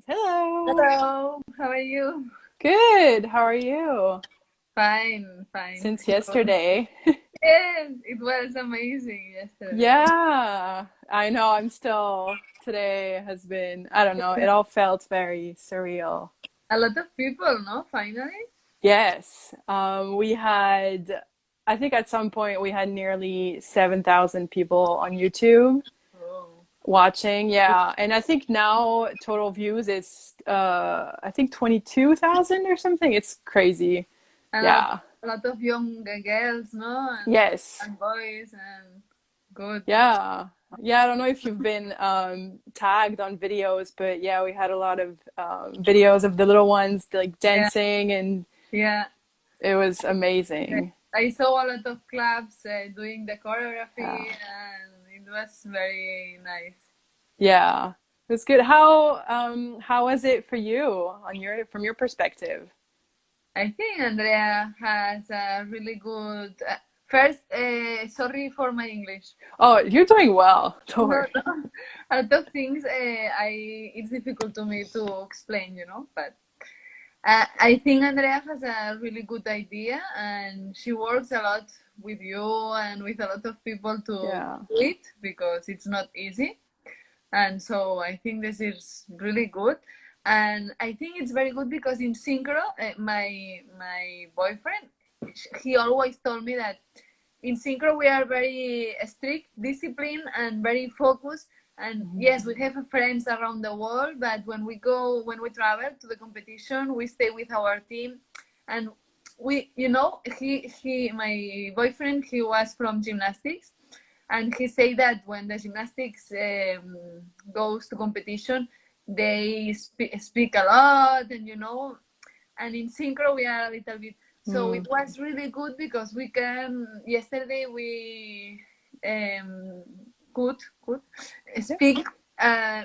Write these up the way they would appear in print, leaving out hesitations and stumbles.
Hello. Hello, how are you? Good. How are you? Fine, fine. Since yesterday. Yes, it was amazing yesterday. Yeah, I know. Today has been, I don't know, it all felt very surreal. A lot of people, no? Finally? Yes. I think at some point we had nearly 7,000 people on YouTube Oh. watching. Yeah. And I think now total views is, I think 22,000 or something. It's crazy. And Yeah. a lot of young girls, no? Yes. And boys, and good. Yeah. Yeah, I don't know if you've been tagged on videos, but yeah, we had a lot of videos of the little ones like Yeah, dancing, and yeah. it was amazing. I saw a lot of clubs doing the Yeah. choreography, and it was very nice. Yeah. It was good. How was it for you on your from your perspective? I think Andrea has a really good. First, sorry for my English. Oh, you're doing well. Don't No, worry. no. A lot of things it's difficult to me to explain, but I think Andrea has a really good idea, and she works a lot with you and with a lot of people to Yeah. do it because it's not easy. And so I think this is really good, and I think it's very good because in Synchro, my boyfriend, he always told me that in Synchro we are very strict, disciplined, and very focused. And Mhm. yes, we have friends around the world, but when we travel to the competition, we stay with our team, and my boyfriend, he was from gymnastics, and he said that when the gymnastics goes to competition, they speak a lot, and in synchro we are a little bit. So it Mm. was really good because we can. Yesterday we um, could Yeah. speak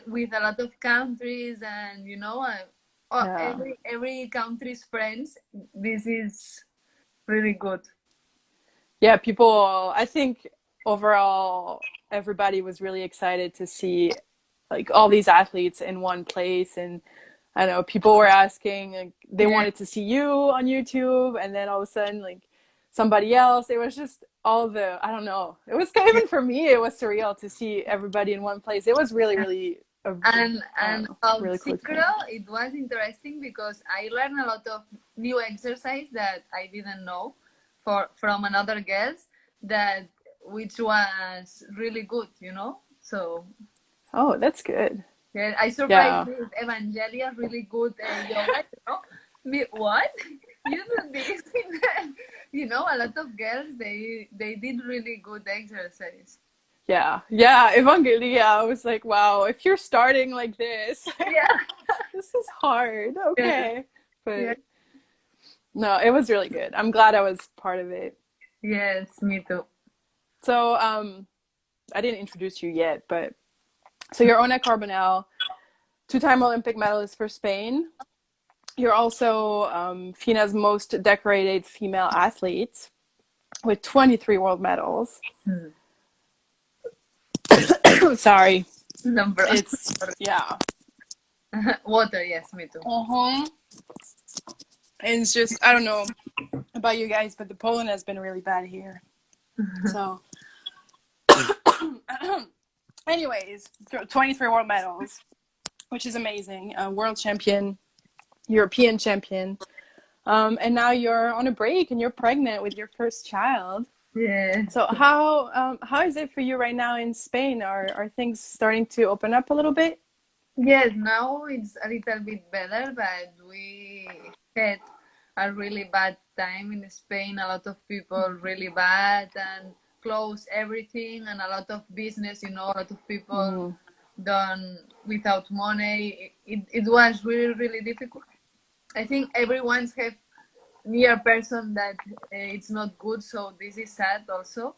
with a lot of countries, and Yeah. every country's friends. This is really good. Yeah, people, I think overall everybody was really excited to see like all these athletes in one place, and I don't know, people were asking like they Yeah. wanted to see you on YouTube, and then all of a sudden like somebody else. It was just all the, I don't know. It was even for me it was surreal to see everybody in one place. It was really I don't And know, about really cool synchro, experience. it was interesting because I learned a lot of new exercise that I didn't know from another girls that which was really good. So Oh, that's good. yeah, I surprised Yeah. with Evangelia really good yoga. Me, what? You do this? A lot of girls they did really good exercise. Yeah. Yeah, Evangelia, I was like, wow, if you're starting like this, Yeah. this is hard. Yeah. Okay. Yeah. But no, it was really good. I'm glad I was part of it. Yes, me too. So, I didn't introduce you yet, but so you're Ona Carbonell, two-time Olympic medalist for Spain. You're also FINA's most decorated female athlete with 23 world medals. Hmm. Sorry. Number. It's, yeah. Water, yes, me too. Uh-huh. And it's just, I don't know about you guys, but the pollen has been really bad here. So, anyways, 23 world medals, which is amazing. World champion, European champion. And now you're on a break and you're pregnant with your first child. Yeah. So how is it for you right now in Spain? Are things starting to open up a little bit? Yes, now it's a little bit better, but we had a really bad time in Spain. A lot of people really bad and close everything, and a lot of business, a lot of people Mm, done without money. It was really, really difficult. I think everyone's have near person that it's not good, so this is sad also.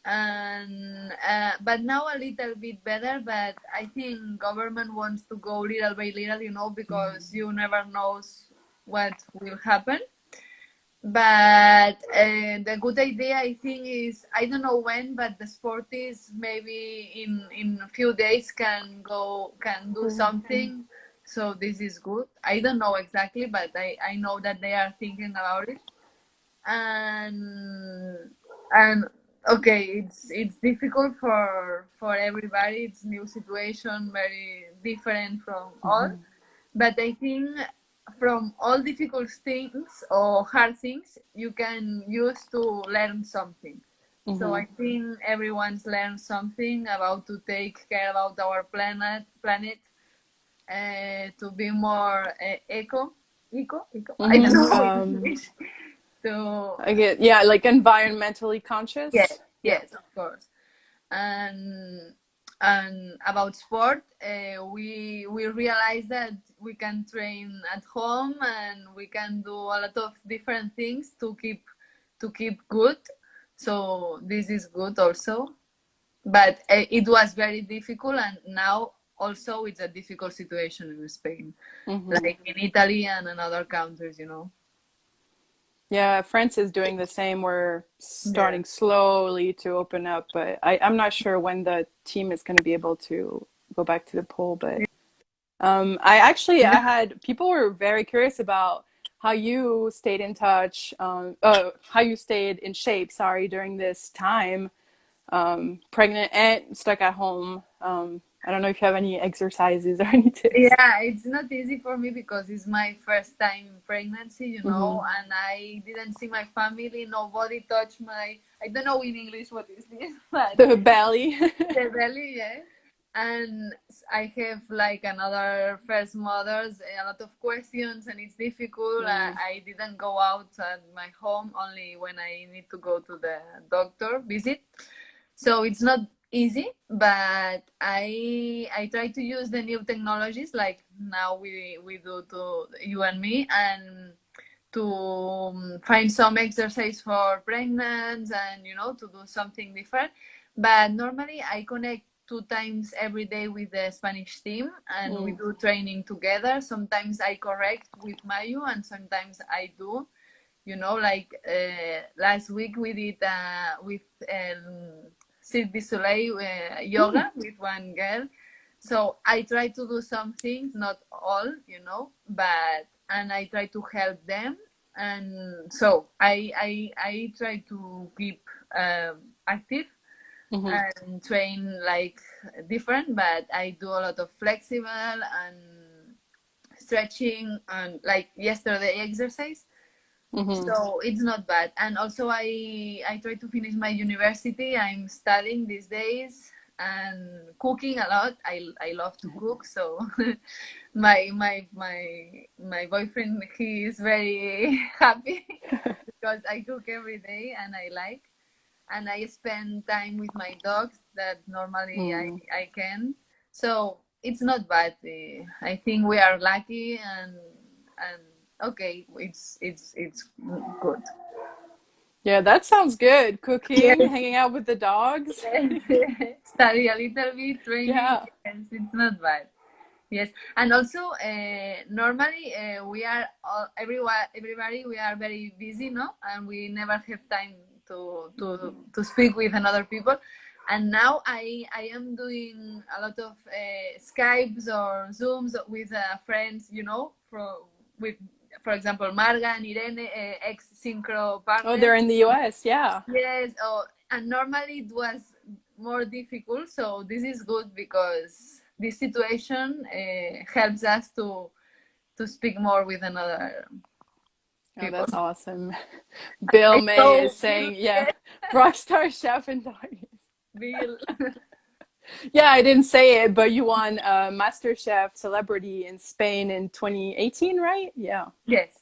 And but now a little bit better, but I think government wants to go little by little, because you never knows what will happen. But the good idea, I think, is I don't know when, but the sport is maybe in a few days can do mm, something. so this is good. I don't know exactly, but I know that they are thinking about it. And okay, it's difficult for everybody. It's new situation, very different from all. But I think from all difficult things or hard things, you can use to learn something. So I think everyone's learned something about to take care about our planet, to be more eco. I don't know in English. To I get, yeah, like environmentally yes, conscious. Yeah. yes, of course. And about sport, we realize that we can train at home and we can do a lot of different things to keep good. So this is good also. But it was very difficult, and now also it's a difficult situation in Spain, like in Italy and in other countries, you know. Yeah, France is doing the same. We're Yeah. starting slowly to open up, but I'm not sure when the team is going to be able to go back to the pool. But I had people were very curious about how you stayed in touch, how you stayed in shape, sorry, during this time, pregnant and stuck at home. I don't know if you have any exercises or any tips. Yeah, it's not easy for me because it's my first time in pregnancy, you know, and I didn't see my family. Nobody touched my, I don't know in English what is this, but The belly. the belly, yeah. And I have like another first mothers, a lot of questions, and it's difficult. I didn't go out at my home only when I need to go to the doctor visit. So it's not easy, but I try to use the new technologies like now we do to you and me, and to find some exercise for pregnant, and you know, to do something different. But normally I connect 2 times every day with the Spanish team, and we do training together. Sometimes I correct with Mayu, and sometimes I do, you know, like last week we did with Cirque du Soleil yoga with one girl. So I try to do some things, not all, you know, but and I try to help them. And so I try to keep active and train like different, but I do a lot of flexible and stretching and like yesterday exercise. So it's not bad. And also I try to finish my university. I'm studying these days and cooking a lot. I love to cook. So my boyfriend, he is very happy because I cook every day and I like, and I spend time with my dogs that normally I can. So it's not bad. I think we are lucky, and okay, it's good. Yeah, that sounds good. Yes, Cooking, hanging out with the dogs. yes. Study a little bit, training. Yeah. Yes, it's not bad. Yes, and also normally we are everybody we are very busy, no, and we never have time to speak with another people. And now I am doing a lot of Skypes or Zooms with friends, you know, with for example Marga and Irene, ex Synchro Oh, they're partners. in the US. Yeah. Yes, oh, and normally it was more difficult. So this is good because this situation helps us to speak more with another Oh, people. that's awesome. Bill I May know is Bill, saying, yeah, yes, Rockstar Chef and Doggies. Bill. Yeah, I didn't say it, but you won MasterChef Celebrity in Spain in 2018, right? Yeah, Yes,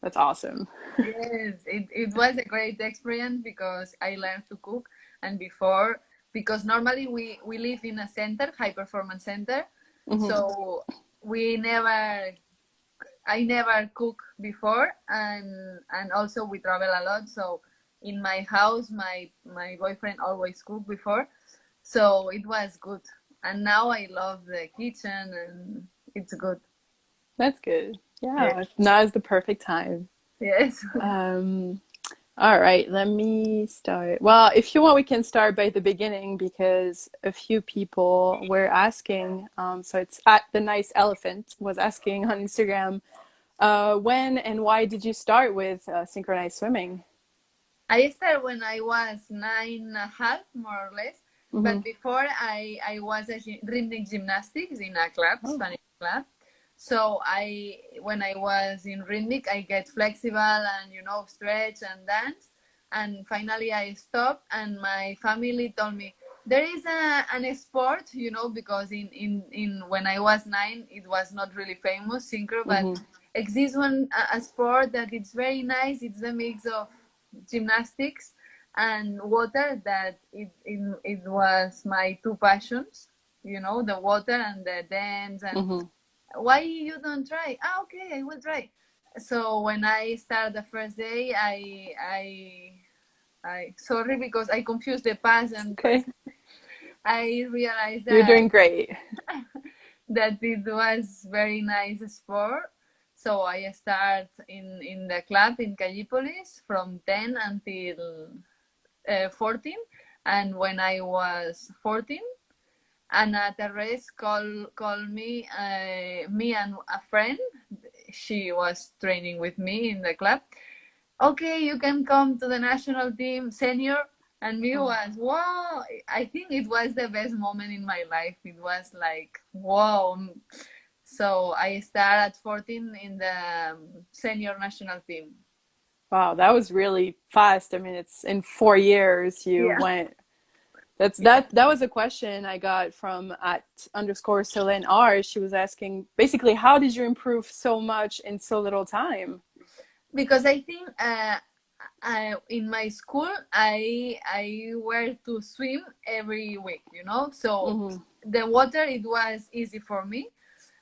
that's awesome. yes. It was a great experience because I learned to cook, and before, because normally we live in a center, high performance center, so we never I never cook before, and also we travel a lot. So in my house, my boyfriend always cook before, so it was good. And now I love the kitchen, and it's good. That's good. Yeah. Yeah, now is the perfect time. Yes. Um, All right, let me start. Well, if you want, we can start by the beginning because a few people were asking. So it's at the Nice Elephant was asking on Instagram, when and why did you start with synchronized swimming? I started when I was 9.5, more or less. Mm-hmm. But before I was a rhythmic gymnastics in a club, Oh. Spanish club. So when I was in rhythmic, I get flexible and stretch and dance. And finally, I stopped, and my family told me there is an sport, because in when I was 9, it was not really famous, synchro, but Mm-hmm. exists one a sport that it's very nice. It's a mix of gymnastics and water that it was my two passions, the water and the dance. And Mm-hmm. why you don't try? Okay, I will try. So when I start the first day, I sorry because I confused the past and Okay. present. I realized You're that doing great. that it was very nice sport. So I start in the club in Callipolis from 10 until 14. And when I was 14, Ana Terres called me, me and a friend. She was training with me in the club. Okay, you can come to the national team senior. And me Oh. was, wow, I think it was the best moment in my life. It was like, wow. So I started at 14 in the senior national team. Wow, that was really fast. I mean, it's in 4 years you Yeah. went. That's Yeah. that was a question I got from at underscore Selene R. She was asking basically how did you improve so much in so little time? Because I think in my school I were to swim every week, so Mm-hmm. the water it was easy for me.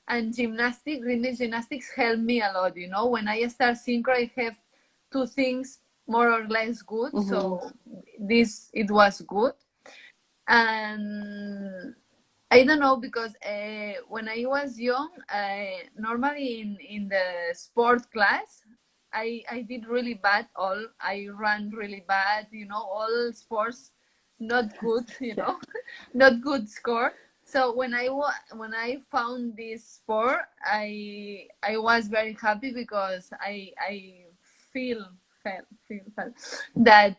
And rhythmic gymnastics helped me a lot, when I start synchro I have two things more or less good. Mm-hmm. So this it was good. And I don't know because when I was young, normally in the sport class, I did really bad. I ran really bad. All sports not good. Yeah. Not good score. So when I found this sport, I was very happy because I feel felt that.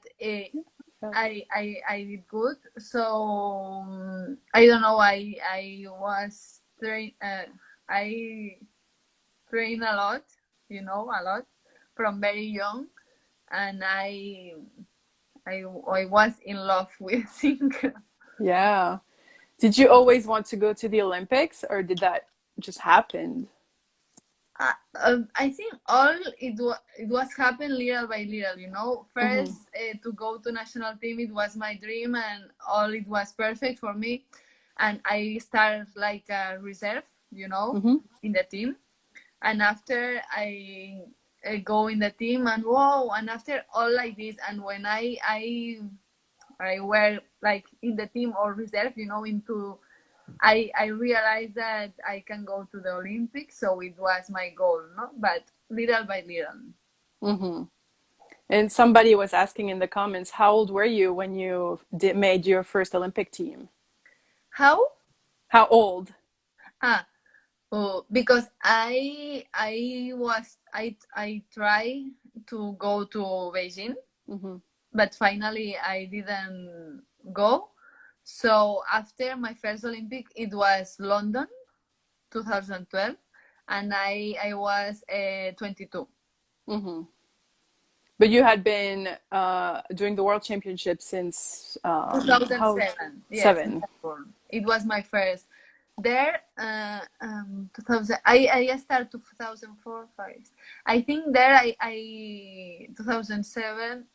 I did good. So I don't know. I train a lot, a lot from very young, and I was in love with synchro. Yeah. Did you always want to go to the Olympics or did that just happen? I think all it was happened little by little. Mm-hmm. First to go to national team, it was my dream, and all it was perfect for me. And I started like a reserve, Mm-hmm. in the team. And after I go in the team, and whoa, and after all like this, and when I were like in the team or reserve, into I realized that I can go to the Olympics, so it was my goal, no? But little by little. Mm-hmm. And somebody was asking in the comments, how old were you when you made your first Olympic team? How? How old? Ah, oh, because I try to go to Beijing, Mm-hmm. but finally I didn't go. So after my first Olympic, it was London, 2012, and I was 22. Mm-hmm. But you had been doing the World Championship since how 2007, yes, in seven? Melbourne. It was my first. There, 2000. I started 2004, 5. I think there I 2007,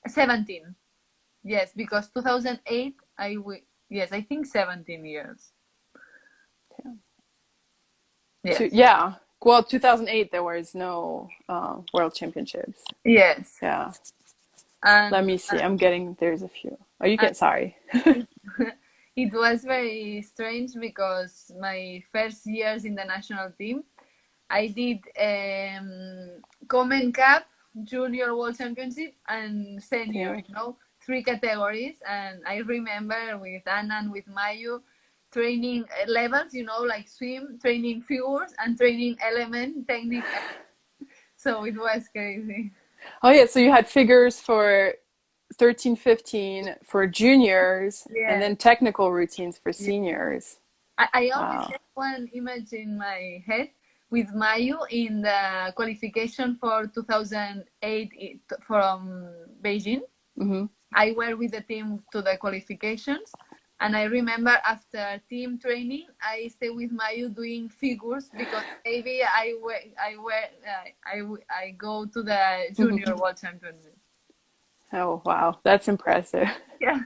17. Yes, because 2008 yes, I think 17 years. Yes. Yeah. Well, 2008 there was no World Championships. Yes. Yeah. Let And me see. I'm getting there's a few. Oh, you and can. Sorry. it, it was very strange because my first years in the national team, I did Common Cup Junior World Championship and Senior, Yeah. you know, 3 categories. And I remember with Anna and with Mayu training levels, you know, like swim, training figures, and training element, technique. So it was crazy. Oh yeah, so you had figures for 13, 15 for juniors, and Yes. then technical routines for Yeah. seniors. I always Wow. have one image in my head with Mayu in the qualification for 2008 from Beijing. Hmm. I were with the team to the qualifications, and I remember after team training, I stay with Mayu doing figures because maybe I go to the Junior World Championship. Oh wow, that's impressive. Yeah.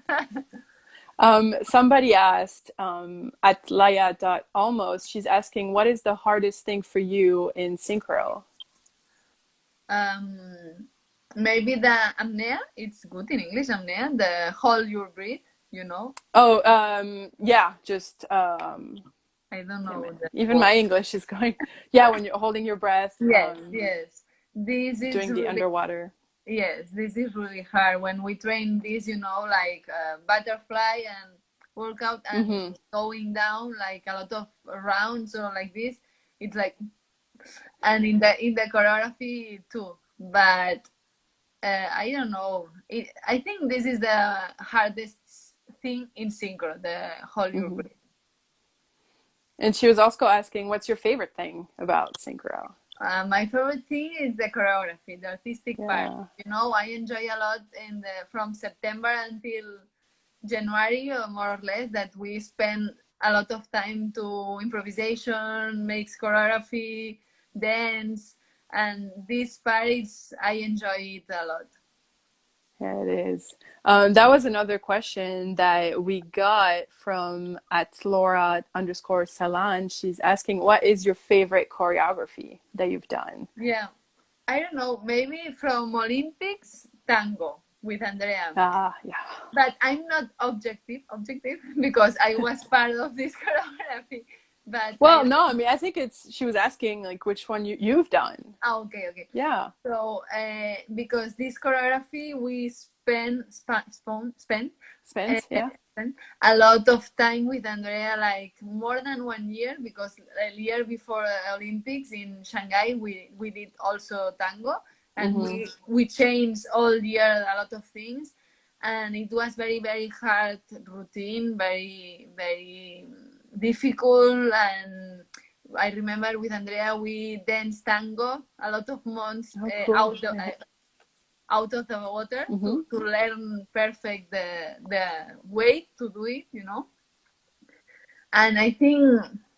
Somebody asked at Laya.almost, she's asking, what is the hardest thing for you in synchro? um, Maybe the apnea. It's good in English. Apnea, the hold your breath. You know. Oh, yeah, just I don't damn know it. the Even word. my English is going. Yeah, when you're holding your breath, Yes, yes. This is doing the really underwater. Yes, this is really hard when we train this, you know, like butterfly and workout and Hmm. going down like a lot of rounds or like this. It's like, and in the choreography too. But I don't know. I think this is the hardest thing in synchro, the whole your Hmm. breath. And she was also asking, what's your favorite thing about synchro? My favorite thing is the choreography, the artistic part. Yeah. You know, I enjoy a lot from September until January, or more or less, that we spend a lot of time to improvisation, makes choreography, dance, and this part is I enjoy it a lot. Yeah, it is. That was another question that we got from at Laura underscore Salan. She's asking, what is your favorite choreography that you've done? Yeah, I don't know, maybe from Olympics, tango with Andrea. Ah, yeah. But I'm not objective because I was part of this choreography. But I Well, no, I mean, I think she was asking like which one you've done. okay, okay. Yeah. So because this choreography we spent uh, Spence, yeah. spent a lot of time with Andrea, like more than 1 year, because a year before Olympics in Shanghai we did also tango, and Hmm. we changed all year a lot of things, and it was very very hard routine, very very difficult. And I remember with Andrea we danced tango a lot of months Oh, cool. Yeah. out of the water Hmm. to learn perfect the way to do it, you know. And I think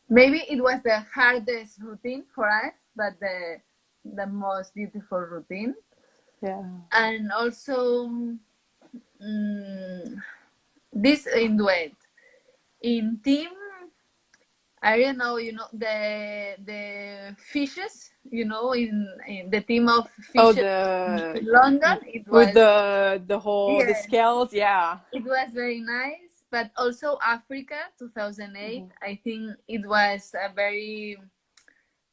maybe it was the hardest routine for us, but the most beautiful routine. Yeah. And also mm, this in duet. In team, I don't know, you know, the fishes, you know, in the team of Oh, fishes in London, it with was, the yes, scales, yeah. it was very nice. But also Africa 2008, Hmm. I think it was a very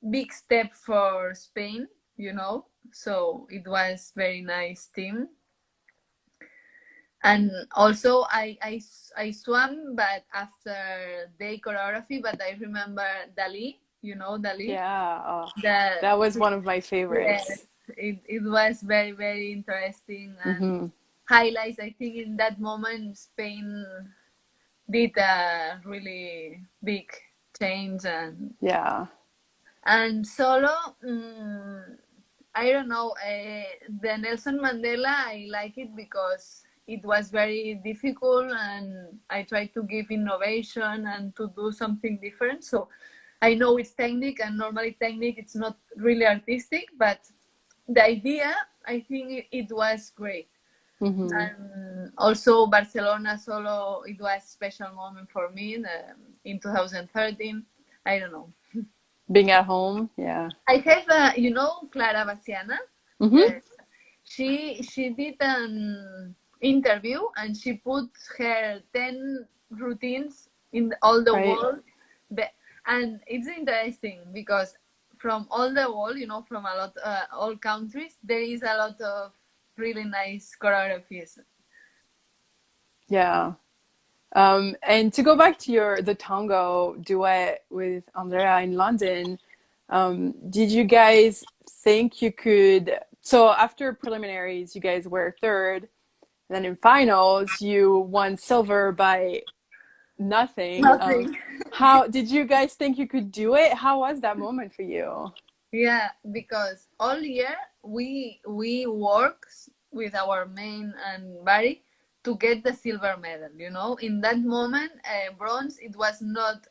big step for Spain, you know. So it was very nice team. And also I swam, but after day choreography. But I remember Dali, you know Dali. Yeah. Oh, The that was one of my Yes, favorites. it was very very interesting and Hmm. highlights. I think in that moment Spain did a really big change. Yeah. And solo, I don't know, the Nelson Mandela, I like it because it was very difficult and I tried to give innovation and to do something different. So I know it's technique, and normally technique it's not really artistic, but the idea, I think it was great. Hmm. And also Barcelona solo, it was a special moment for me in 2013. I don't know. Being at home, yeah. I have, you know, Clara Baciana. Hmm. Uh, she did an interview and she put her 10 routines in all the Right. world. And it's interesting because from all the world, from a lot, all countries, there is a lot of really nice choreographies. Yeah. And to go back to the tango duet with Andrea in London, did you guys think you could? So after preliminaries, you guys were third, and then in finals, you won silver by nothing. Nothing. How did you guys think you could do it? How was that moment for you? Yeah, because all year we work with our main and body to get the silver medal. In that moment, bronze, it was not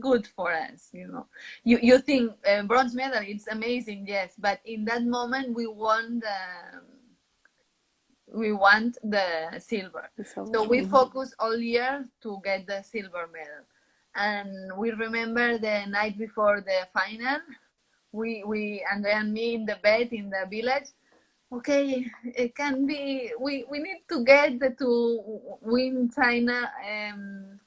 good for us. You think bronze medal, it's amazing, yes, but in that moment we want the silver. The silver. So we focus all year to get the silver medal. And we remember the night before the final, we Andrea and me in the bed in the village. Okay, it can be. We need to get to win China.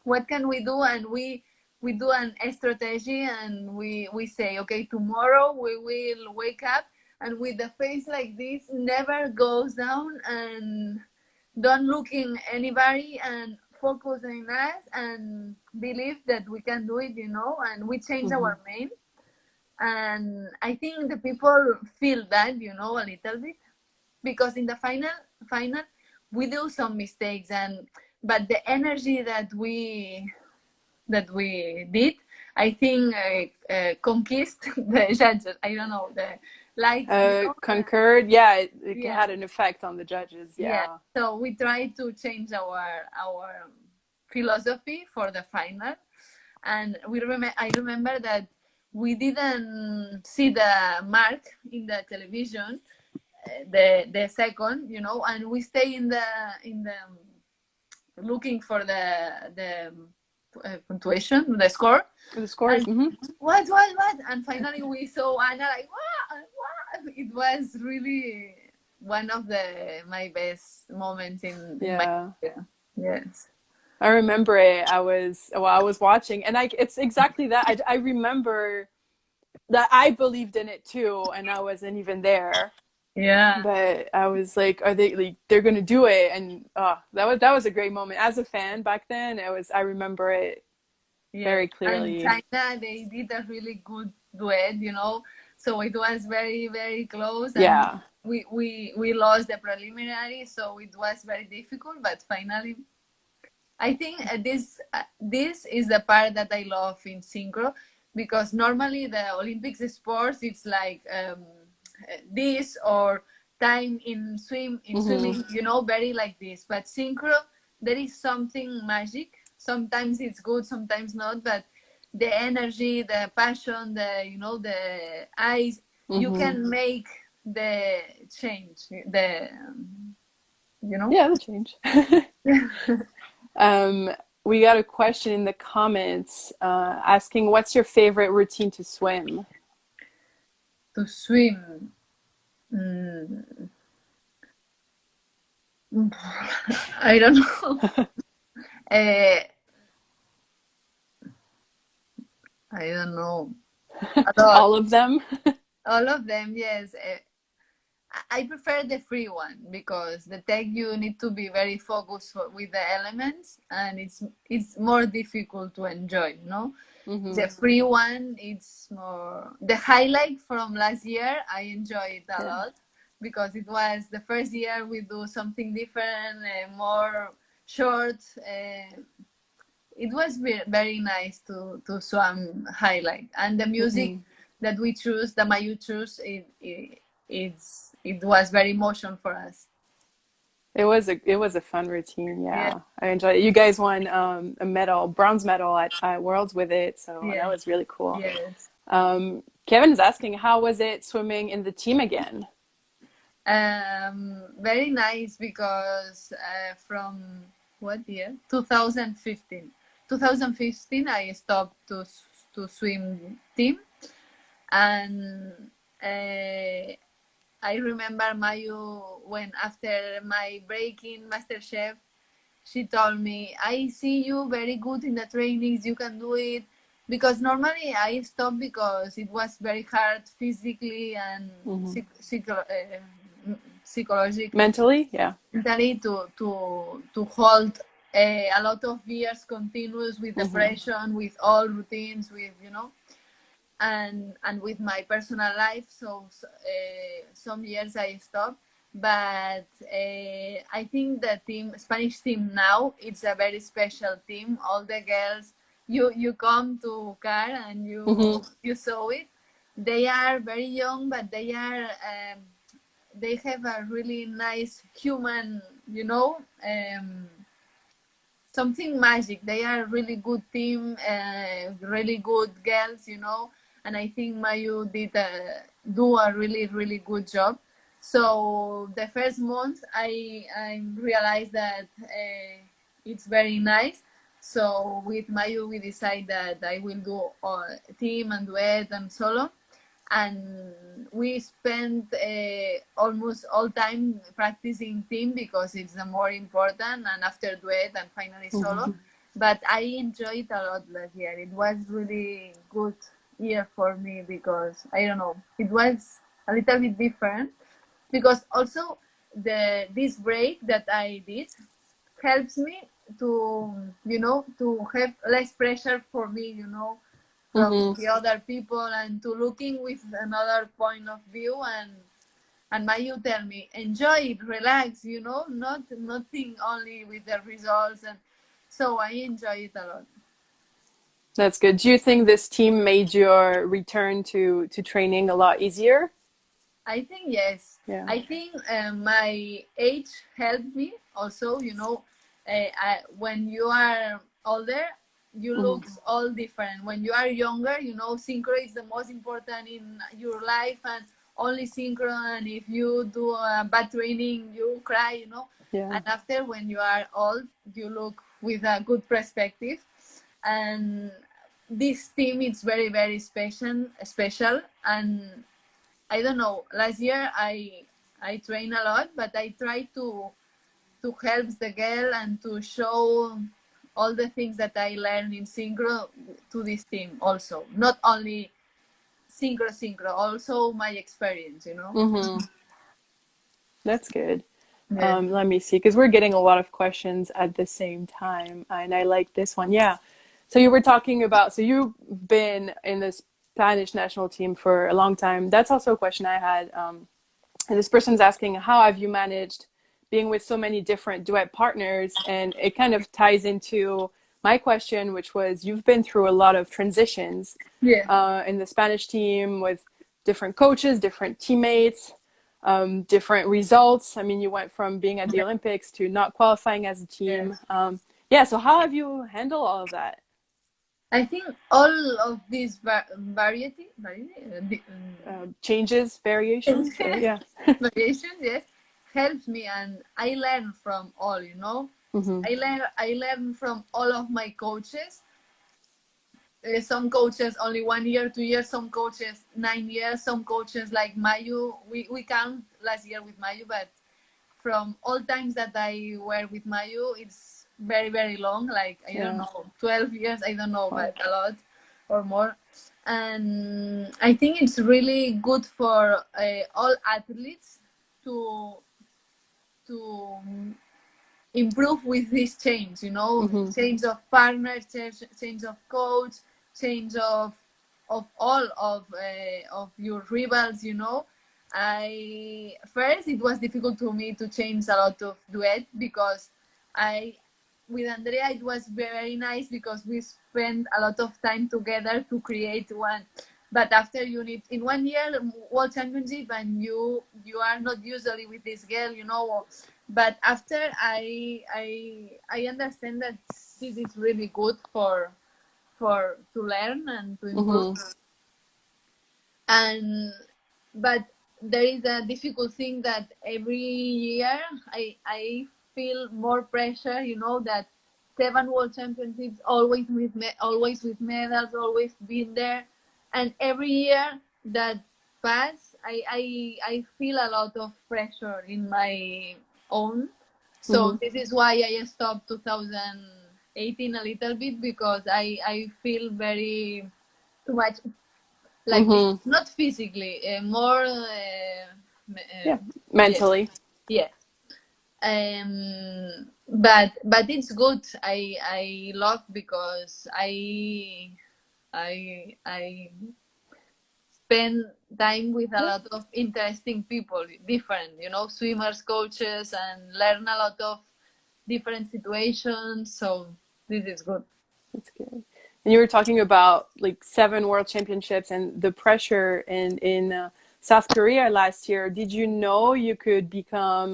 What can we do? And we do an strategy, and we say, okay, tomorrow we will wake up and with the face like this, never goes down, and don't looking anybody, and focus on us and believe that we can do it. And we change our main. And I think the people feel that, a little bit, because in the final we do some mistakes, but the energy that we did, I think, conquist the judges. I don't know, the light, Concurred. Yeah, it had an effect on the judges. Yeah. So we try to change our philosophy for the final, and I remember that we didn't see the mark in the television, the second, and we stay in the looking for the punctuation, the score. The scores. What? And finally we saw Anna like, what? It was really one of my best moments in my career. Yes. I remember it. I was watching, and it's exactly that. I remember that I believed in it too, and I wasn't even there. Yeah. But I was like, are they like they're gonna do it? And that was a great moment. As a fan back then, I remember it very clearly. And China, they did a really good duet, so it was very, very close. And we lost the preliminary, so it was very difficult. But finally, I think this is the part that I love in synchro, because normally the Olympics sports, it's like this, or time in swimming, very like this. But synchro, there is something magic. Sometimes it's good, sometimes not. But the energy, the passion, the eyes, you can make the change. Yeah, the change. We got a question in the comments asking, what's your favorite routine to swim? To swim. I don't know. I don't know. All of them? All of them, yes. I prefer the free one, because the tech, you need to be very focused with the elements, and it's more difficult to enjoy, The free one, it's more the highlight from last year. I enjoyed it a lot, because it was the first year we do something different, more short. It was very nice to swim highlight, and the music that we choose, the Mayu choose, it was very emotional for us. It was a fun routine. Yeah. I enjoyed it. You guys won a bronze medal at Worlds with it, so that was really cool. Yes. Kevin is asking, how was it swimming in the team again? Very nice, because from what year? 2015. 2015, I stopped to swim team, and I remember Mayu, when after my break in MasterChef, she told me, I see you very good in the trainings, you can do it, because normally I stopped because it was very hard physically and psychologically, Mentally, yeah. mentally to hold a lot of years continuous with depression, with all routines, with and with my personal life. So some years I stopped, but I think the Spanish team now, it's a very special team. All the girls, you come to CAR and you saw it. They are very young, but they have a really nice human, something magic. They are a really good team, really good girls, and I think Mayu do a really, really good job. So the first month I realized that it's very nice. So with Mayu we decide that I will do team and duet and solo, and we spent almost all time practicing team because it's the more important, and after duet and finally solo. But I enjoyed a lot last year. It was really good year for me because I don't know, it was a little bit different because also this break that I did helps me to to have less pressure for me, from the other people, and to looking with another point of view. And Mayu tell me, enjoy it, relax, not think only with the results. And so I enjoy it a lot. That's good. Do you think this team made your return to training a lot easier? I think yes. Yeah. I think my age helped me also. When you are older, you look all different. When you are younger, synchro is the most important in your life, and only synchro. And if you do a bad training, you cry. Yeah. And after, when you are old, you look with a good perspective. And this team is very, very special. And I don't know. Last year I train a lot, but I try to help the girl and to show all the things that I learned in synchro to this team also. Not only synchro, also my experience. That's good. Yeah. Let me see, because we're getting a lot of questions at the same time, and I like this one. Yeah. So you were talking about, so you've been in the Spanish national team for a long time. That's also a question I had. And this person's asking, how have you managed being with so many different duet partners? And it kind of ties into my question, which was, you've been through a lot of transitions Yeah. in the Spanish team with different coaches, different teammates, different results. I mean, you went from being at the Olympics to not qualifying as a team. Yeah, so how have you handled all of that? I think all of these Changes, variations, or yeah. variations, yes, helps me, and I learn from all. I learn from all of my coaches. Some coaches only 1 year, 2 years, some coaches 9 years, some coaches like Mayu. We count last year with Mayu, but from all times that I were with Mayu, it's very, very long. Like, I don't know, 12 years, I don't know, but a lot or more. And I think it's really good for all athletes to improve with this change, change of partner, change of coach, change of all of your rivals. I first, it was difficult to me to change a lot of duet because I with Andrea it was very nice because we spent a lot of time together to create one. But after you need in 1 year world championship, and you are not usually with this girl, but after I understand that this is really good for to learn and to improve. And but there is a difficult thing that every year I feel more pressure, that 7 world championships, always always with medals, always being there. And every year that pass, I feel a lot of pressure in my own. So this is why I stopped 2000. 18 a little bit because I feel very too much like Mm-hmm. not physically, more Yeah, yeah, mentally. yeah. But it's good. I love because I spend time with a lot of interesting people, different, swimmers, coaches, and learn a lot of different situations. So this is good. That's good. And you were talking about like 7 world championships and the pressure in South Korea last year. Did you know you could become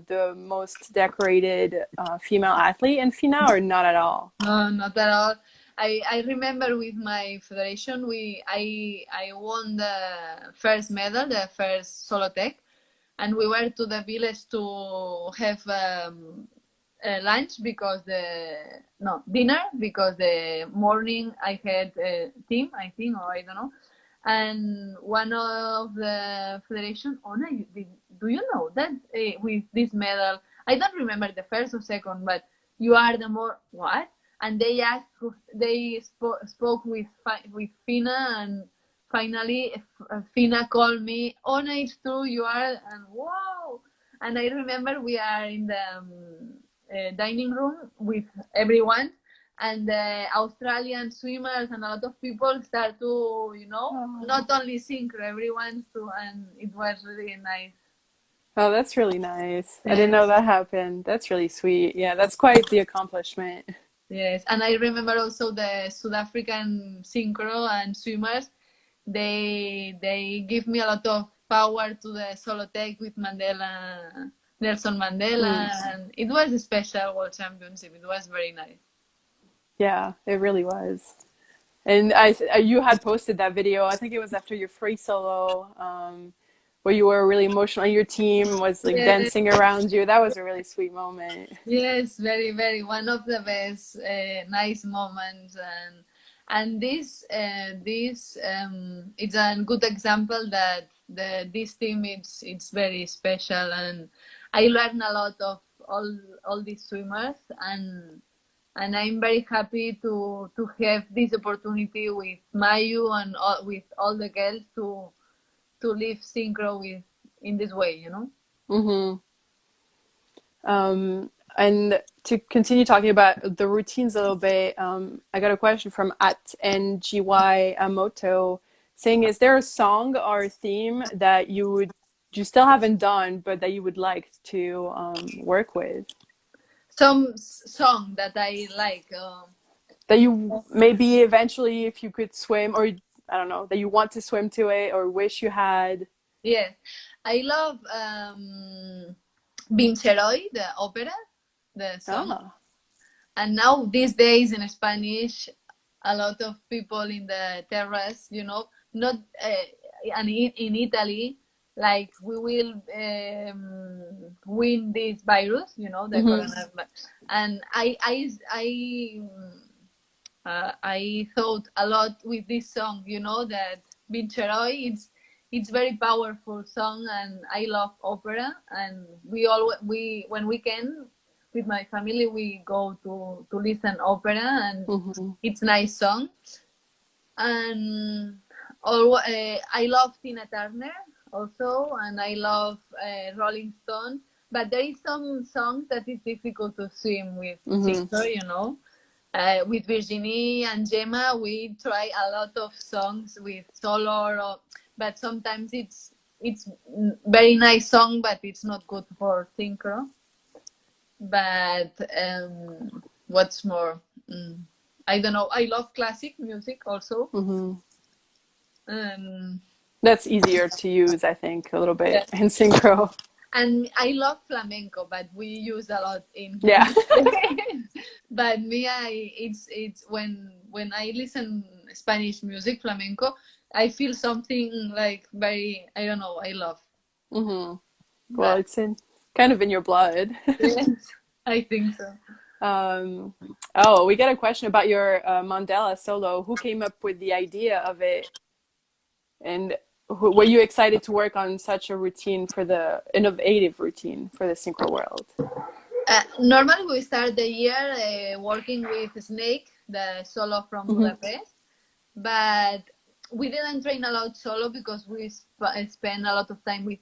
the most decorated female athlete in FINA or not at all? No, not at all. I remember with my federation, I won the first medal, the first solo tech, and we were to the village to have lunch because dinner because the morning I had a team, I think, or I don't know, and one of the federation, Ona, do you know that with this medal, I don't remember the first or second, but you are the more what? And they asked, spoke with FINA, and finally FINA called me. Ona, it's true, you are, and wow! And I remember we are in the dining room with everyone, and the Australian swimmers and a lot of people start to, Oh, not only synchro, everyone too, and it was really nice. oh, that's really nice. I didn't know Yes, that happened. That's really sweet. Yeah, that's quite the accomplishment. yes, and I remember also the South African synchro and swimmers. They give me a lot of power to the solo tech with Nelson Mandela, Mm. and it was a special World Championship. It was very nice. Yeah, it really was. And you had posted that video. I think it was after your free solo, where you were really emotional. And your team was like Yes, dancing around you. That was a really sweet moment. yes, very, very one of the best nice moments, and this it's a good example that this team it's very special, and I learned a lot of all these swimmers, and I'm very happy to have this opportunity with Mayu and with all the girls to live synchro with in this way. Hmm. And to continue talking about the routines a little bit, I got a question from at NGY Amoto saying, is there a song or a theme that you still haven't done, but that you would like to work with? Some song that I like. That you maybe eventually, if you could swim, or I don't know, that you want to swim to it or wish you had. Yes, I love Vinceroy, the opera, the song. Ah. And now these days in Spanish, a lot of people in the terrace, not and in Italy, like we will win this virus, the Mm-hmm. coronavirus. And I thought a lot with this song, that Vinceroy, it's very powerful song, and I love opera, and we when we can with my family we go to listen opera, and Mm-hmm. it's nice song, and I love Tina Turner also, and I love Rolling Stone, but there is some songs that is difficult to swim with Mm-hmm. singer. With Virginie and Gemma, we try a lot of songs with solo, but sometimes it's very nice song, but it's not good for synchro. But what's more? I don't know. I love classic music also. Mm-hmm. Um, That's easier to use, I think, a little yeah. bit in synchro. And I love flamenco, but we use a lot Yeah. in but me, it's when I listen Spanish music, flamenco, I feel something like very, I don't know, I love. Mm-hmm. Well, But it's in kind of in your blood. yes, I think so. Um, oh, we got a question about your Mandela solo. Who came up with the idea of it? And were you excited to work on such a routine for the innovative routine for the synchro world? Normally we start the year working with Snake, the solo from Budapest, but we didn't train a lot solo because we spend a lot of time with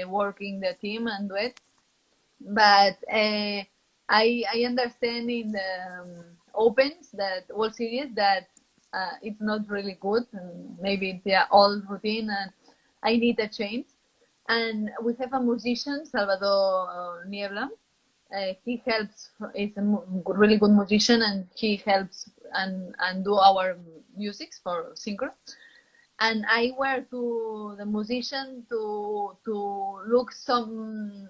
working the team and duet. But I understand in the opens that World Series that it's not really good, and maybe it's the old routine, and I need a change. And we have a musician, Salvador Niebla. He helps. He's a really good musician, and he helps and do our musics for Synchro. And I went to the musician to look some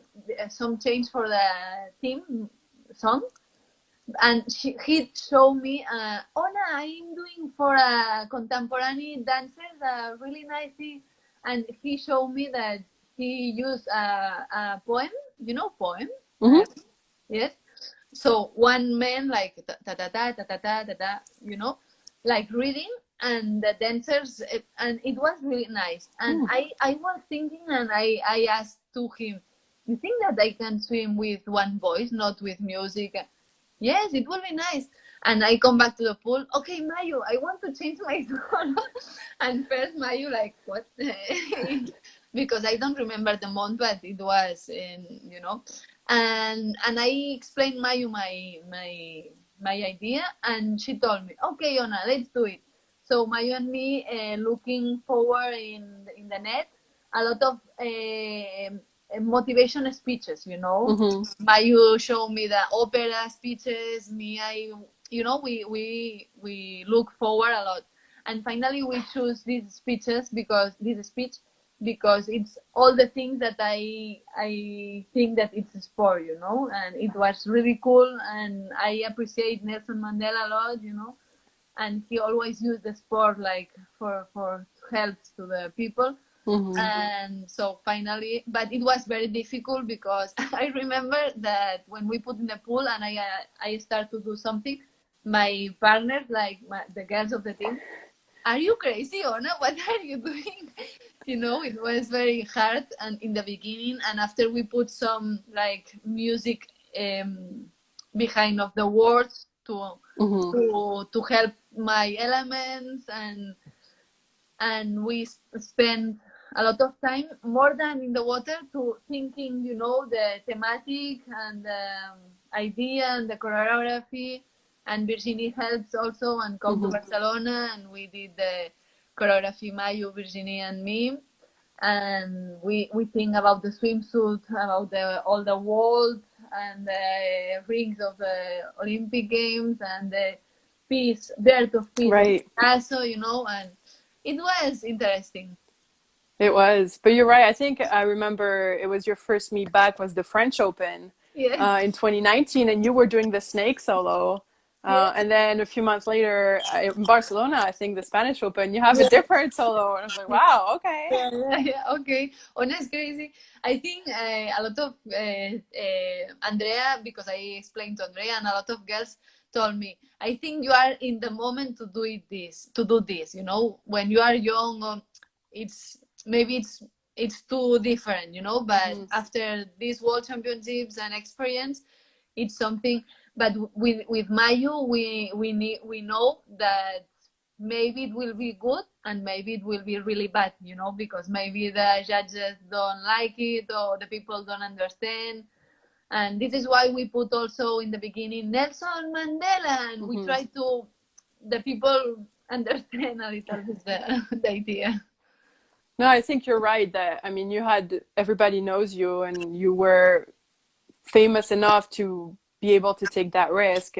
change for the theme song, and he showed me, Ona, I'm doing for a contemporary dancers a really nice thing, and he showed me that he used a poem, poem, yes. So one man like ta ta ta ta ta ta ta ta, like reading, and the dancers, and it was really nice. And I was thinking, and I asked to him, you think that I can swim with one voice, not with music? Yes, it will be nice. And I come back to the pool. Okay, Mayu, I want to change my solo. And first Mayu like, what? Because I don't remember the month, but it was and I explained Mayu my idea, and she told me, okay, Ona, let's do it. So Mayu and me looking forward in the net, a lot of motivation speeches, Mayu showed me the opera speeches, we look forward a lot. And finally we choose these speeches because it's all the things that I think that it's a sport, and it was really cool. And I appreciate Nelson Mandela a lot, and he always used the sport like for help to the people. And so finally, but it was very difficult because I remember that when we put in the pool and I start to do something, my partners, like the girls of the team, are you crazy, Ona? What are you doing? It was very hard and in the beginning, and after we put some like music behind of the words to help my elements, and we spend a lot of time more than in the water to thinking, the thematic and the idea and the choreography. And Virginie helps also and come to Barcelona, and we did the choreography, Mayu, Virginie, and me. And we think about the swimsuit, about all the world and the rings of the Olympic Games and the birth of peace, right? Also, and it was interesting. It was, but you're right. I think I remember it was your first meet back was the French Open Yeah. in 2019, and you were doing the snake solo. Yeah. And then a few months later in Barcelona, I think the Spanish Open, you have a Yeah. different solo. And I was like, wow, okay. Yeah. Okay. Ona is crazy. I think a lot of Andrea, because I explained to Andrea, and a lot of girls told me, I think you are in the moment to do this. When you are young, it's maybe it's too different, But after these World Championships and experience, it's something. But with Mayu, we know that maybe it will be good and maybe it will be really bad, because maybe the judges don't like it or the people don't understand. And this is why we put also in the beginning Nelson Mandela, and we try to the people understand a little bit the idea. No, I think you're right that, I mean, everybody knows you and you were famous enough to be able to take that risk.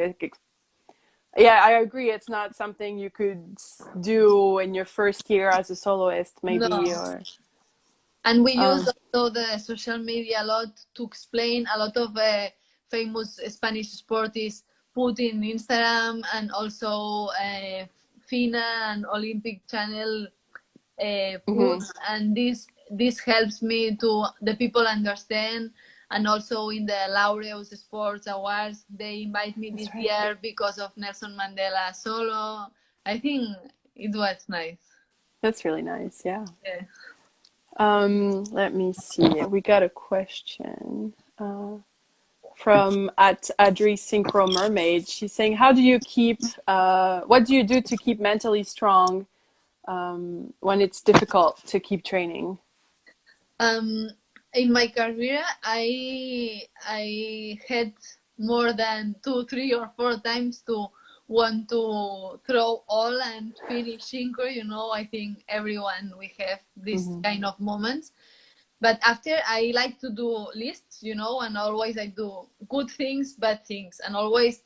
Yeah, I agree. It's not something you could do in your first year as a soloist, maybe, No. or. And we use also the social media a lot to explain a lot of famous Spanish sports put in Instagram, and also FINA and Olympic channel put, and this helps me to the people understand. And also in the Laureus Sports Awards, they invite me this year because of Nelson Mandela solo. I think it was nice. That's really nice, yeah. Yeah. Let me see. We got a question. from at Adri Synchro Mermaid. She's saying, how do you keep, what do you do to keep mentally strong when it's difficult to keep training? In my career, I had more than 2, 3, or 4 times to want to throw all and finish synchro. You know, I think everyone we have this kind of moments. But after, I like to do lists, you know, and always I do good things, bad things, and always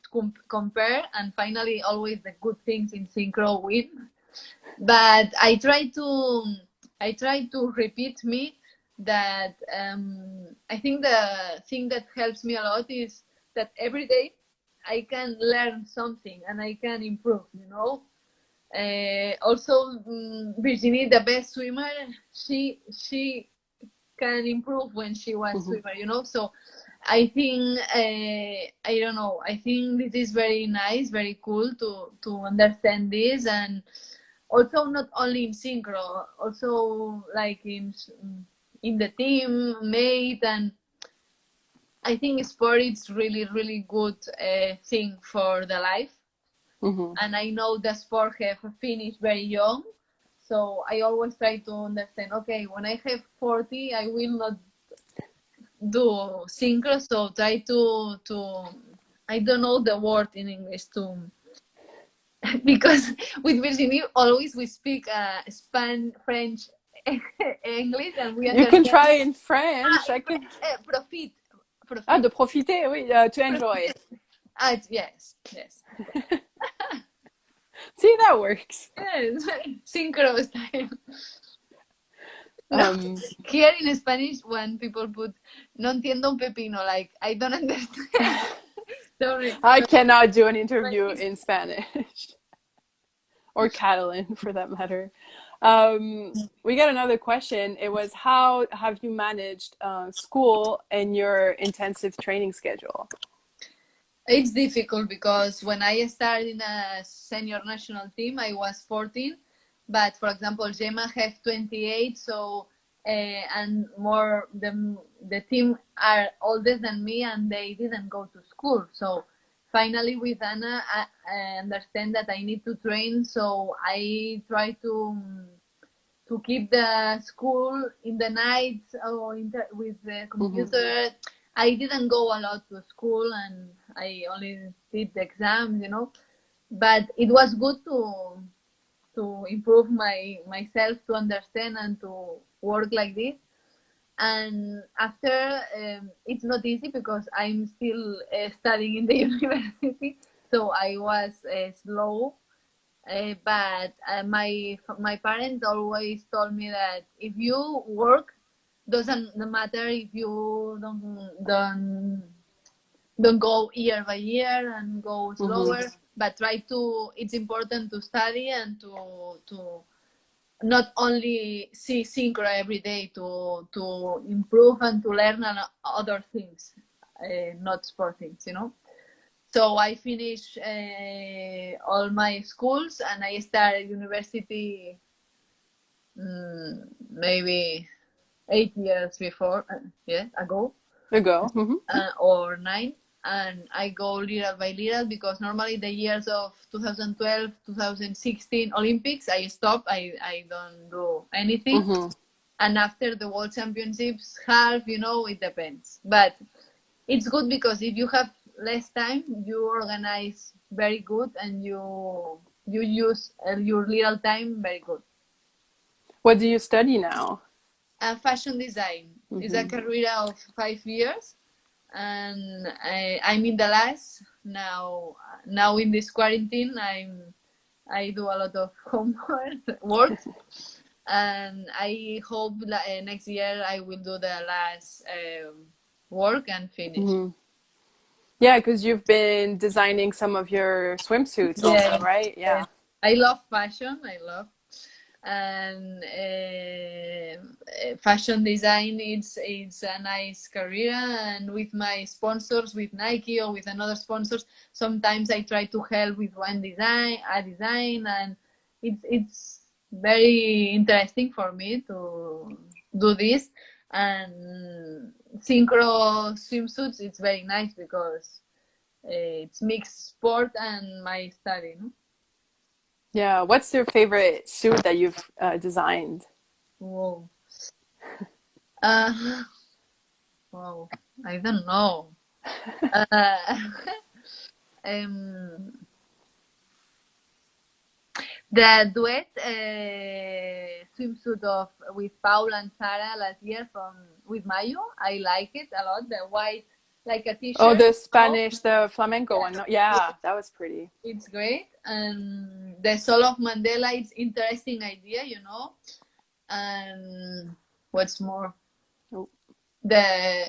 compare, and finally always the good things in synchro win. But I try to repeat me that I think the thing that helps me a lot is that every day I can learn something and I can improve, you know. Also, Virginie, the best swimmer, she can improve when she was swimmer, you know. So I think I don't know, I think this is very nice, very cool to understand this. And also not only in synchro, also like in the team mate. And I think sport is really good thing for the life. And I know the sport have finished very young, so I always try to understand, okay, when I have 40 I will not do synchro, so try to I don't know the word in English to because with Virginie always we speak French, English, and we You can understand. try in French. I can. Profit. Ah, de profiter, oui, to enjoy it. Yes. See, that works. Yes, synchro style. No, here in Spanish, when people put "no entiendo un pepino," like I don't understand. Sorry. I cannot do an interview in Spanish or Catalan, for that matter. We got another question. It was, how have you managed school and your intensive training schedule? It's difficult because when I started in a senior national team, I was 14. But for example, Gemma have 28, so and more the team are older than me and they didn't go to school. So finally with Anna, I understand that I need to train, so I try to keep the school in the night or with the computer. I didn't go a lot to school and I only did the exams, you know, but it was good to improve myself, to understand and to work like this. And after, it's not easy because I'm still studying in the university, so I was slow. But my parents always told me that if you work, doesn't matter if you don't go year by year and go slower, but try to. It's important to study and to not only see synchro every day, to improve and to learn other things, not sport things, you know. So I finished all my schools and I started university maybe 8 years before, ago. Or 9. And I go little by little because normally the years of 2012, 2016 Olympics, I stop. I don't do anything. And after the World Championships, half, you know, it depends. But it's good because if you have less time, you organize very good and you use your little time very good. What do you study now? Fashion design. It's a career of 5 years. And I'm in the last now in this quarantine. I do a lot of homework work, and I hope next year I will do the last work and finish. Yeah, because you've been designing some of your swimsuits also, right? Yeah. I love fashion. And fashion design, it's a nice career. And with my sponsors, with Nike or with another sponsors, sometimes I try to help with a design, and it's very interesting for me to do this. And synchro swimsuits, it's very nice because it's mixed sport and my study, no? Yeah. What's your favorite suit that you've designed? Whoa. Uh, wow, I don't know. Uh, um, the duet swimsuit of with Paul and Sarah last year from with Mayo, I like it a lot. The white, like a Oh, t-shirt. the Oh, Spanish, the flamenco one. No, yeah, yeah, that was pretty. it's great. And the soul of Mandela, it's interesting idea, you know. And what's more, Oh. the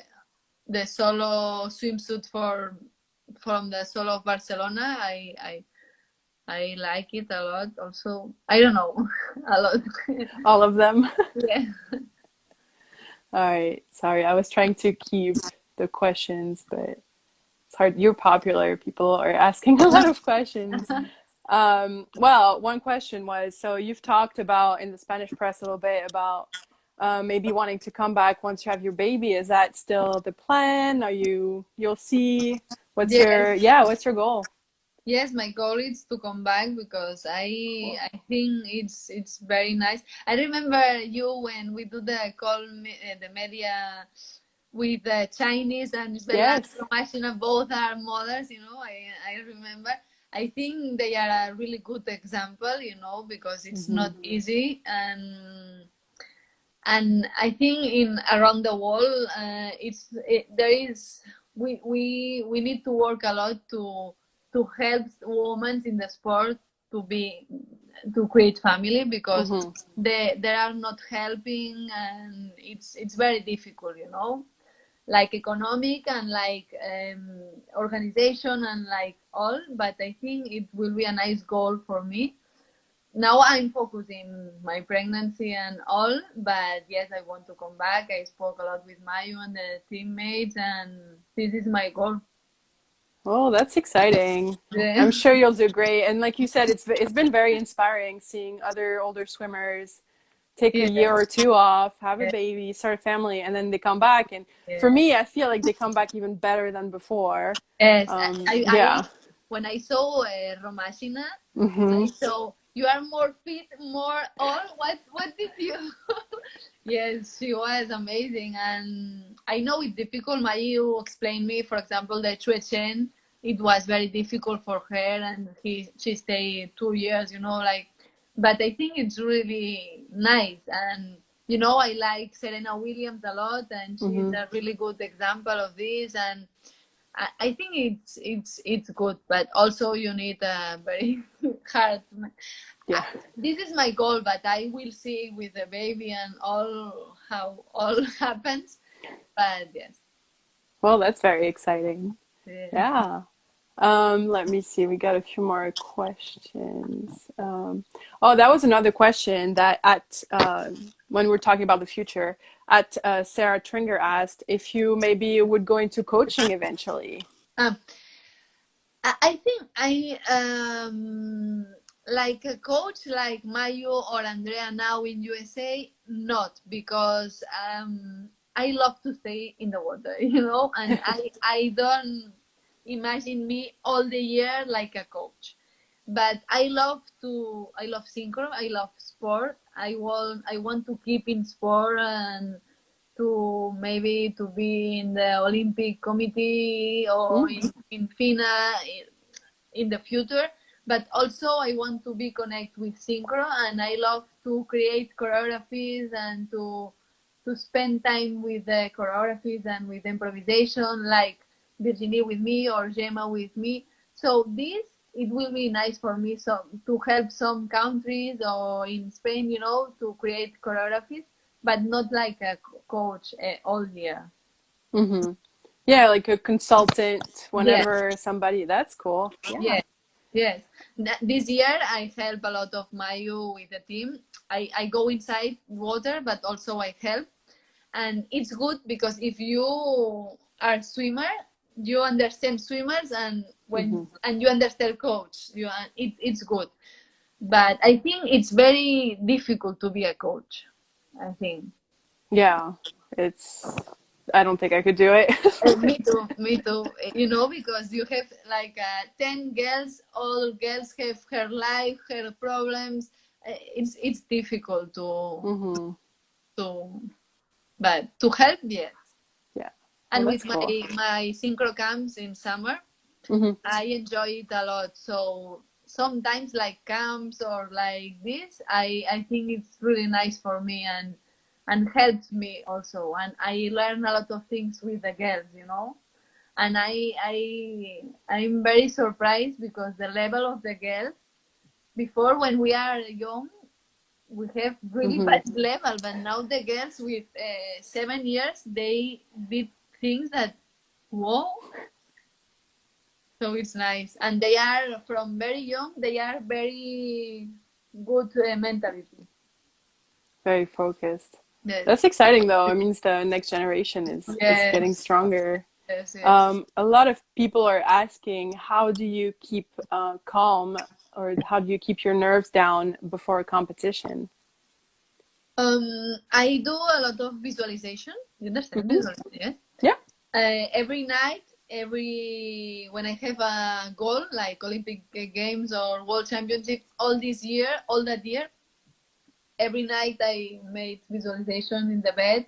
the solo swimsuit for from the solo of Barcelona, I like it a lot. Also, I don't know, a lot. All of them. Yeah. All right. Sorry, I was trying to keep the questions, but it's hard. You're popular. People are asking a lot of questions. Well, one question was, so you've talked about in the Spanish press a little bit about maybe wanting to come back once you have your baby. Is that still the plan? You'll see. Yes. What's your goal? Yes, my goal is to come back because Cool. I think it's very nice. I remember you when we do the call the media with the Chinese and Svetlana Yes. Romashina, both are mothers, you know. I remember. I think they are a really good example, you know, because it's Hmm. not easy. And I think in around the world, there is we need to work a lot to help women in the sport to be to create family because Hmm. they are not helping, and it's very difficult, you know, like economic and like organization and like all. But I think it will be a nice goal for me. Now I'm focusing my pregnancy and all, but yes, I want to come back. I spoke a lot with Mayu and the teammates, and this is my goal. Oh, that's exciting. I'm Yeah. sure you'll do great. And like you said, it's been very inspiring seeing other older swimmers take a Yeah. year or two off, have a Yeah. baby, start a family, and then they come back. And for Yeah. me, I feel like they come back even better than before. Yes, Yeah. when I saw Romashina, Hmm. I saw you are more fit, more all. What did you? Yes, she was amazing, and I know it's difficult. Mayu explained me, for example, the Chuechen. It was very difficult for her, and she stayed 2 years. You know, like, but I think it's really nice, and you know, I like Serena Williams a lot, and she's Hmm. a really good example of this, and I think it's good, but also you need a very hard. Yeah. This is my goal, but I will see with the baby and all how all happens. But yes, Well, that's very exciting. yeah. Yeah. Let me see. We got a few more questions. Oh, that was another question that at when we're talking about the future, at Sarah Tringer asked if you maybe would go into coaching eventually. Um, I think like a coach like Mayu or Andrea now in USA, not because I love to stay in the water, you know, and I don't imagine me all the year like a coach. But I love synchro, I love sport. I want to keep in sport and to maybe to be in the Olympic Committee or Mm, in FINA in the future. But also I want to be connected with synchro, and I love to create choreographies and to spend time with the choreographies and with improvisation, like Virginie with me or Gemma with me. So this it will be nice for me so to help some countries or in Spain, you know, to create choreographies, but not like a coach all year. mm-hmm. Yeah, like a consultant Yes, whenever somebody, that's cool. Yeah. yes, yes. This year I help a lot of Mayu with the team. I go inside water, but also I help. And it's good because if you are a swimmer, you understand swimmers, and when Hmm. and you understand coach, it's good. But I think it's very difficult to be a coach. I think. Yeah, I don't think I could do it. Me too, me too. You know, because you have like 10 girls, all girls have her life, her problems. It's difficult Hmm. to, but to help, yes. Yeah. Well, And that's with cool. my synchro camps in summer, Hmm. I enjoy it a lot. So sometimes like camps or like this, I think it's really nice for me and helps me also. And I learn a lot of things with the girls, you know. And I'm very surprised because the level of the girls before, when we are young, we have really Hmm. bad level, but now the girls with 7 years, they did things that, whoa. So it's nice, and they are from very young. They are very good mentality. Very focused. Yes, That's exciting, though. It means the next generation is getting yes, stronger. yes, yes. A lot of people are asking, how do you keep calm, or how do you keep your nerves down before a competition? I do a lot of visualization. You understand Hmm. visualization? Yes. Yeah. Every night, every when I have a goal like Olympic Games or World Championships, all that year, every night I made visualization in the bed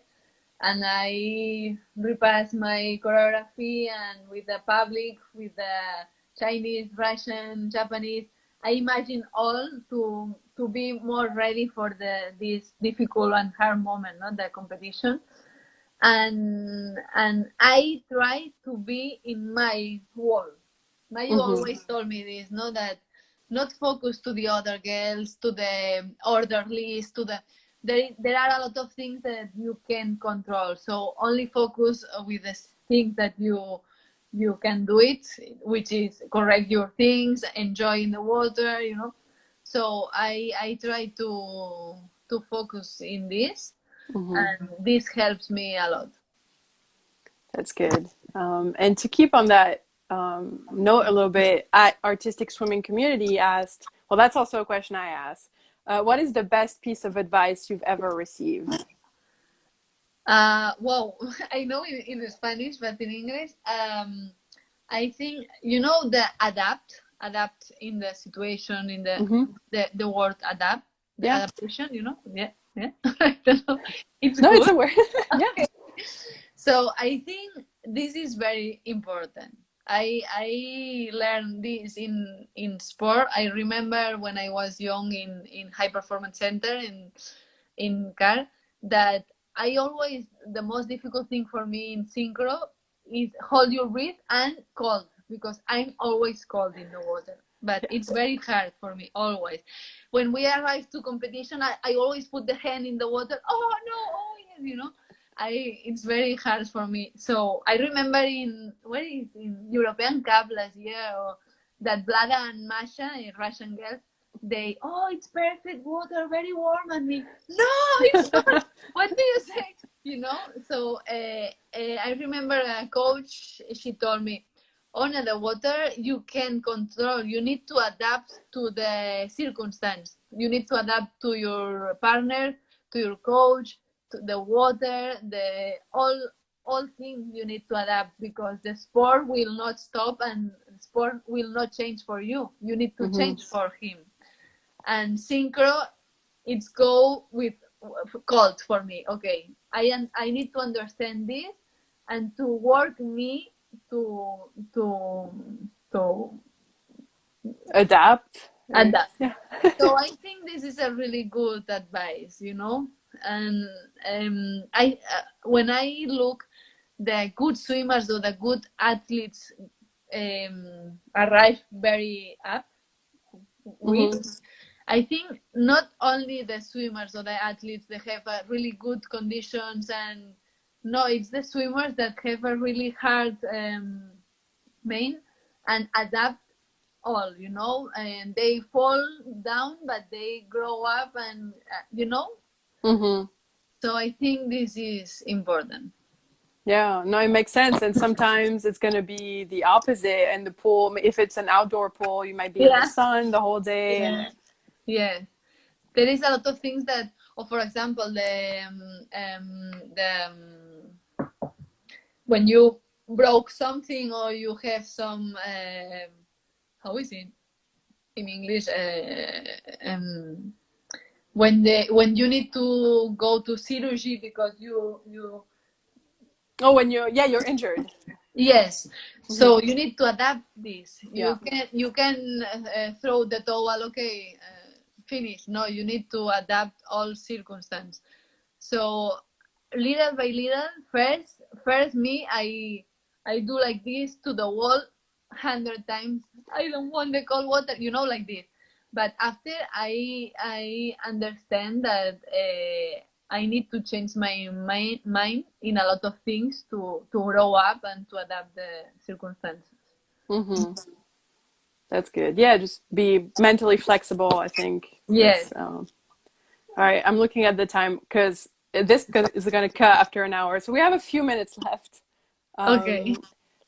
and I repass my choreography and with the public, with the Chinese, Russian, Japanese. I imagine all to be more ready for this difficult and hard moment, not the competition. And I try to be in my world. Mayu Hmm. always told me this, no, that not focus to the other girls, to the order list, to the there are a lot of things that you can control. So only focus with the things that you can do it, which is correct your things, enjoy in the water, you know. So I try to focus in this, Hmm. and this helps me a lot. That's good. And to keep on that note a little bit, at Artistic Swimming Community asked, well, that's also a question I asked. What is the best piece of advice you've ever received? Well, I know in Spanish, but in English, I think you know the adapt in the situation, in Hmm. the word adapt, the Yeah. adaptation. You know, yeah, yeah. I don't know. It's No, it's good. a word. Yeah. So I think this is very important. I learned this in sport. I remember when I was young in high performance center in car that I always the most difficult thing for me in synchro is hold your breath and cold because I'm always cold in the water. But it's very hard for me always. When we arrive to competition, I always put the hand in the water. Oh no, oh yes, you know. It's very hard for me. So I remember in European Cup last year or that Blaga and Masha, a Russian girl, they it's perfect water, very warm, and me no, it's not. What do you say? You know. So I remember a coach. She told me, "Ona, the water you can control. You need to adapt to the circumstance. You need to adapt to your partner, to your coach, to the water, the all things you need to adapt because the sport will not stop and sport will not change for you. You need to Hmm. change for him." And synchro, it's go with called for me. Okay, I need to understand this and to work me to to Adapt. adapt. Yeah. So I think this is a really good advice, you know. And I when I look the good swimmers or the good athletes arrive very up Hmm. with. I think not only the swimmers or the athletes they have a really good conditions and no, it's the swimmers that have a really hard main and adapt all, you know, and they fall down but they grow up and you know. Hmm. So I think this is important. Yeah, no, it makes sense. And sometimes it's going to be the opposite in the pool. If it's an outdoor pool, you might be in the Yeah, sun the whole day. And yeah, yeah. There is a lot of things that or for example, when you broke something or you have some how is it in English? When you need to go to surgery because you Oh, when you're injured. yes. So you need to adapt this. You can throw the towel. Okay, finish. No, you need to adapt all circumstances. So little by little, first me, I do like this to the wall 100 times. I don't want the cold water, like this. But after I understand that I need to change my mind in a lot of things to grow up and to adapt the circumstances. Mm-hmm. That's good. Yeah, just be mentally flexible, I think. Yes. All right, I'm looking at the time because this is going to cut after an hour. So we have a few minutes left. Okay.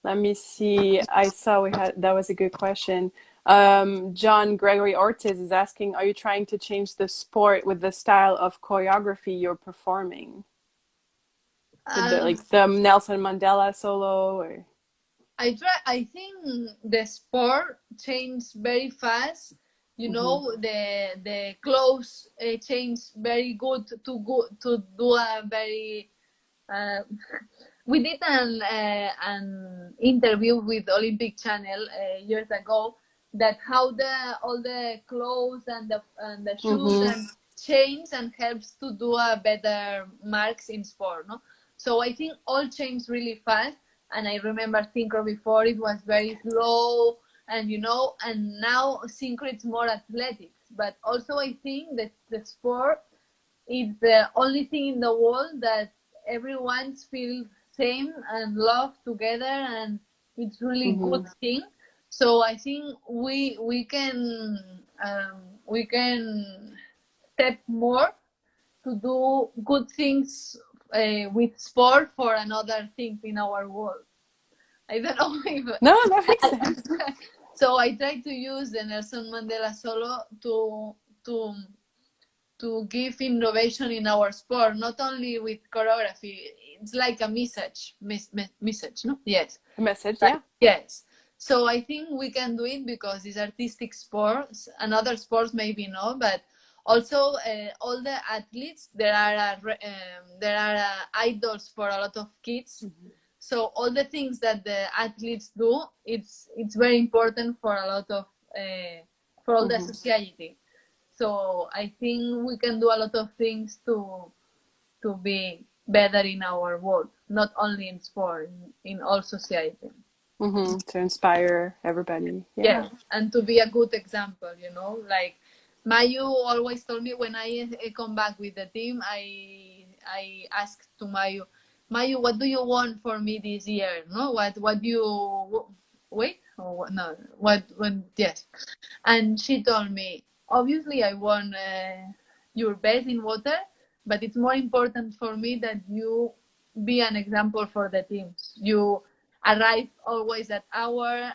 Let me see. I saw that was a good question. John Gregory Ortiz is asking, are you trying to change the sport with the style of choreography you're performing? Like the Nelson Mandela solo or... I think the sport changed very fast. The clothes change very good to do a very. We did an interview with Olympic Channel years ago that how all the clothes and the shoes and change and helps to do a better marks in sport. No, so I think all changed really fast. And I remember Synchro before it was very slow, and now Synchro is more athletics. But also I think that the sport is the only thing in the world that everyone feels same and love together, and it's really good thing. So I think we can step more to do good things with sport for another thing in our world. I don't know if No, that makes sense. so I try to use the Nelson Mandela solo to give innovation in our sport, not only with choreography. It's like a message, no? Yes. A message, yeah. Yes. So I think we can do it because it's artistic sports, and other sports maybe no, but also all the athletes, there are idols for a lot of kids. So all the things that the athletes do, it's very important for a lot of for all the society. So I think we can do a lot of things to be better in our world, not only in sport, in all society. To inspire everybody. Yeah, and to be a good example, like Mayu always told me when I come back with the team, I asked to Mayu, what do you want for me this year? No, what do you wait? Or what? No, what when? Yes, and she told me, obviously I want your best in water, but it's more important for me that you be an example for the teams. You arrive always at hour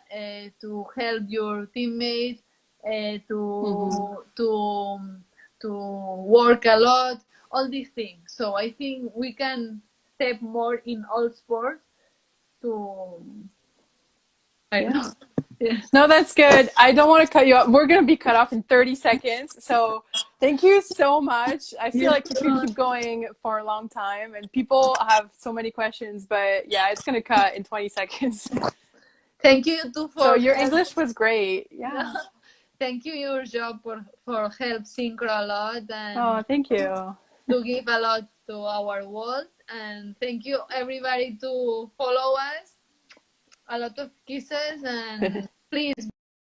to help your teammates, to work a lot, all these things. So I think we can step more in all sports to I don't know. Yes. No, that's good. I don't want to cut you off. We're going to be cut off in 30 seconds. So thank you so much. I feel like we could keep going for a long time, and people have so many questions, but yeah, it's going to cut in 20 seconds. Thank you too for So your English was great. Yeah. Thank you your job for help Synchro a lot Oh, and thank you. to give a lot to our world. And thank you everybody to follow us. A lot of kisses, and please